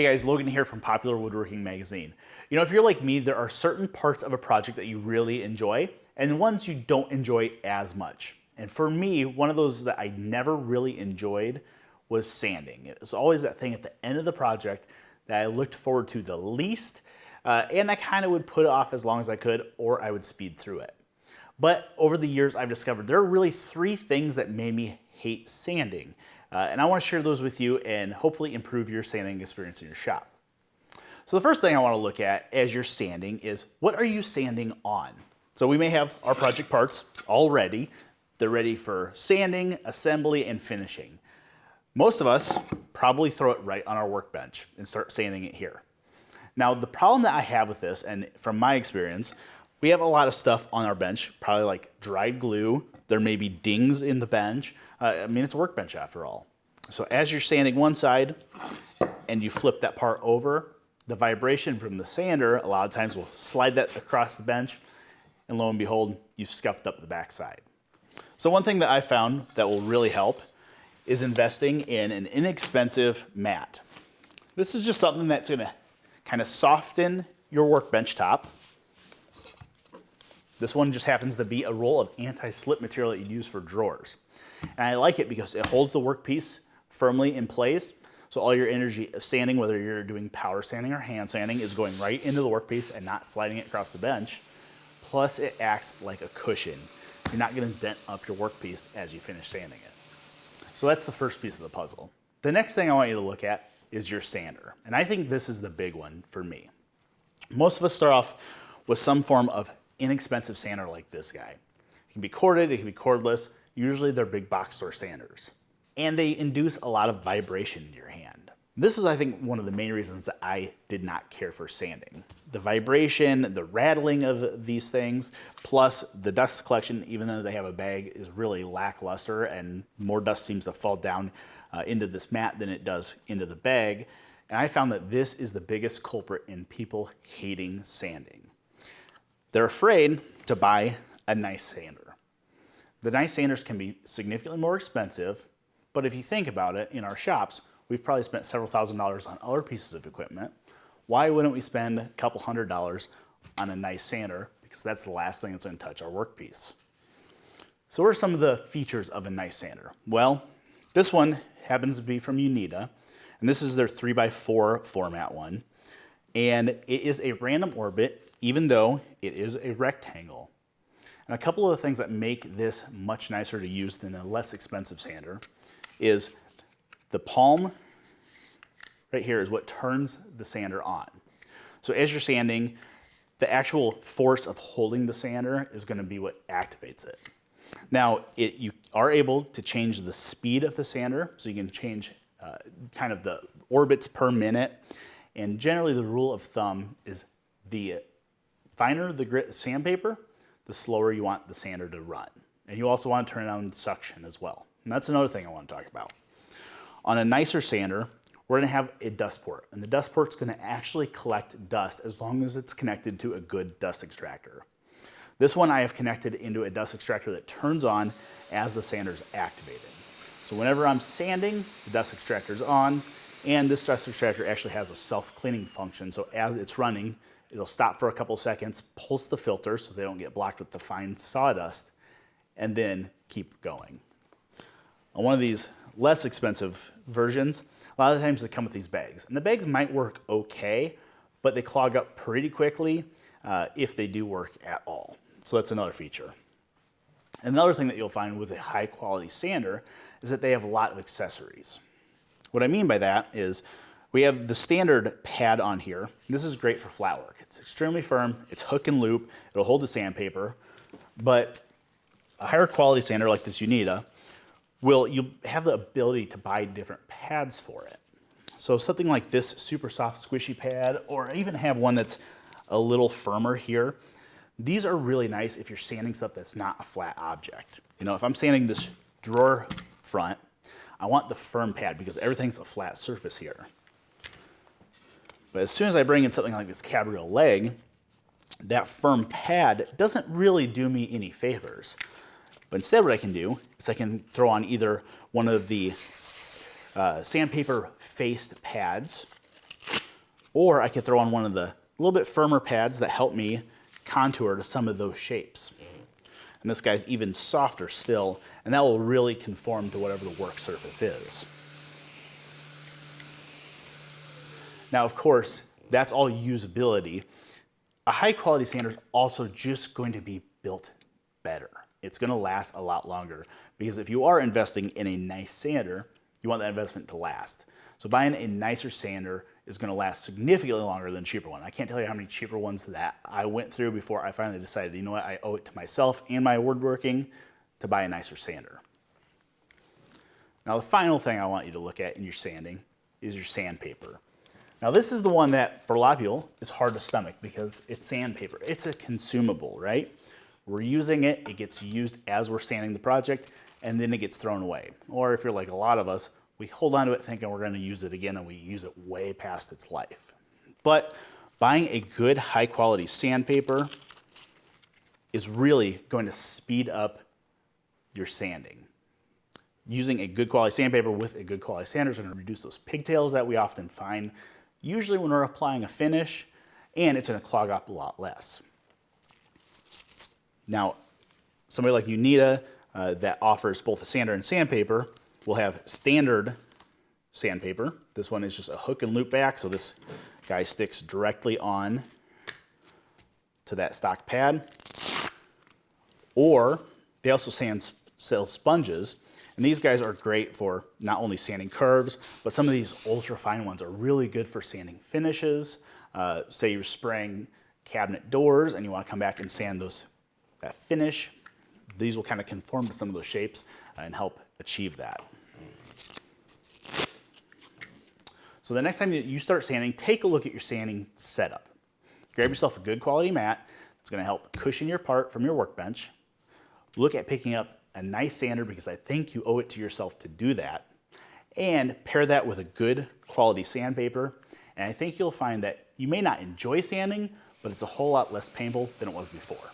Hey guys, Logan here from Popular Woodworking Magazine. You know, if you're like me, there are certain parts of a project that you really enjoy and ones you don't enjoy as much. And for me, one of those that I never really enjoyed was sanding. It was always that thing at the end of the project that I looked forward to the least, and I kind of would put it off as long as I could, or I would speed through it. But over the years, I've discovered there are really three things that made me hate sanding. And I want to share those with you and hopefully improve your sanding experience in your shop. So the first thing I want to look at as you're sanding is, what are you sanding on? So we may have our project parts all ready. They're ready for sanding, assembly, and finishing. Most of us probably throw it right on our workbench and start sanding it here. Now, the problem that I have with this, and from my experience, we have a lot of stuff on our bench, probably like dried glue. There may be dings in the bench. I mean, it's a workbench after all. So as you're sanding one side and you flip that part over, the vibration from the sander a lot of times will slide that across the bench, and lo and behold, you've scuffed up the back side. So one thing that I found that will really help is investing in an inexpensive mat. This is just something that's gonna kind of soften your workbench top. This one just happens to be a roll of anti-slip material that you'd use for drawers. And I like it because it holds the workpiece firmly in place. So all your energy of sanding, whether you're doing power sanding or hand sanding, is going right into the workpiece and not sliding it across the bench. Plus it acts like a cushion. You're not gonna dent up your workpiece as you finish sanding it. So that's the first piece of the puzzle. The next thing I want you to look at is your sander. And I think this is the big one for me. Most of us start off with some form of inexpensive sander like this guy. It can be corded, it can be cordless. Usually they're big box store sanders. And they induce a lot of vibration in your hand. This is, I think, one of the main reasons that I did not care for sanding. The vibration, the rattling of these things, plus the dust collection, even though they have a bag, is really lackluster, and more dust seems to fall down into this mat than it does into the bag. And I found that this is the biggest culprit in people hating sanding. They're afraid to buy a nice sander. The nice sanders can be significantly more expensive, but if you think about it, in our shops, we've probably spent several $1,000s on other pieces of equipment. Why wouldn't we spend a couple $100s on a nice sander? Because that's the last thing that's going to touch our workpiece. So what are some of the features of a nice sander? Well, this one happens to be from Unita, and this is their 3x4 format one. And it is a random orbit, even though it is a rectangle. And a couple of the things that make this much nicer to use than a less expensive sander is the palm right here is what turns the sander on. So as you're sanding, the actual force of holding the sander is going to be what activates it. Now, you are able to change the speed of the sander, so you can change kind of the orbits per minute. And generally the rule of thumb is the finer the grit sandpaper, the slower you want the sander to run. And you also want to turn on suction as well. And that's another thing I want to talk about. On a nicer sander, we're going to have a dust port. And the dust port's going to actually collect dust as long as it's connected to a good dust extractor. This one I have connected into a dust extractor that turns on as the sander's activated. So whenever I'm sanding, the dust extractor's on, and this dust extractor actually has a self-cleaning function. So as it's running, it'll stop for a couple seconds, pulse the filter so they don't get blocked with the fine sawdust, and then keep going. On one of these less expensive versions, a lot of times they come with these bags. And the bags might work okay, but they clog up pretty quickly if they do work at all. So that's another feature. Another thing that you'll find with a high quality sander is that they have a lot of accessories. What I mean by that is we have the standard pad on here. This is great for flat work. It's extremely firm, it's hook and loop, it'll hold the sandpaper, but a higher quality sander like this Unita, you'll have the ability to buy different pads for it. So something like this super soft squishy pad, or even have one that's a little firmer here, these are really nice if you're sanding stuff that's not a flat object. You know, if I'm sanding this drawer front, I want the firm pad because everything's a flat surface here. But as soon as I bring in something like this cabriole leg, that firm pad doesn't really do me any favors. But instead what I can do is I can throw on either one of the sandpaper faced pads, Or I could throw on one of the little bit firmer pads that help me contour to some of those shapes. And this guy's even softer still, and that will really conform to whatever the work surface is. Now, of course, that's all usability. A high quality sander is also just going to be built better. It's going to last a lot longer, because if you are investing in a nice sander, you want that investment to last. So buying a nicer sander is going to last significantly longer than a cheaper one. I can't tell you how many cheaper ones that I went through before I finally decided, you know what, I owe it to myself and my woodworking to buy a nicer sander. Now, the final thing I want you to look at in your sanding is your sandpaper. Now, this is the one that for a lot of people is hard to stomach because it's sandpaper. It's a consumable, right? We're using it, it gets used as we're sanding the project, and then it gets thrown away. Or if you're like a lot of us, we hold on to it thinking we're going to use it again, and we use it way past its life. But buying a good high quality sandpaper is really going to speed up your sanding. Using a good quality sandpaper with a good quality sander is going to reduce those pigtails that we often find, usually when we're applying a finish, and it's going to clog up a lot less. Now, somebody like Unita that offers both a sander and sandpaper will have standard sandpaper. This one is just a hook and loop back, so this guy sticks directly on to that stock pad. Or they also sell sponges, and these guys are great for not only sanding curves, but some of these ultra fine ones are really good for sanding finishes. Say you're spraying cabinet doors and you want to come back and sand that finish. These will kind of conform to some of those shapes and help achieve that. So the next time that you start sanding, take a look at your sanding setup. Grab yourself a good quality mat that's going to help cushion your part from your workbench. Look at picking up a nice sander, because I think you owe it to yourself to do that. And pair that with a good quality sandpaper. And I think you'll find that you may not enjoy sanding, but it's a whole lot less painful than it was before.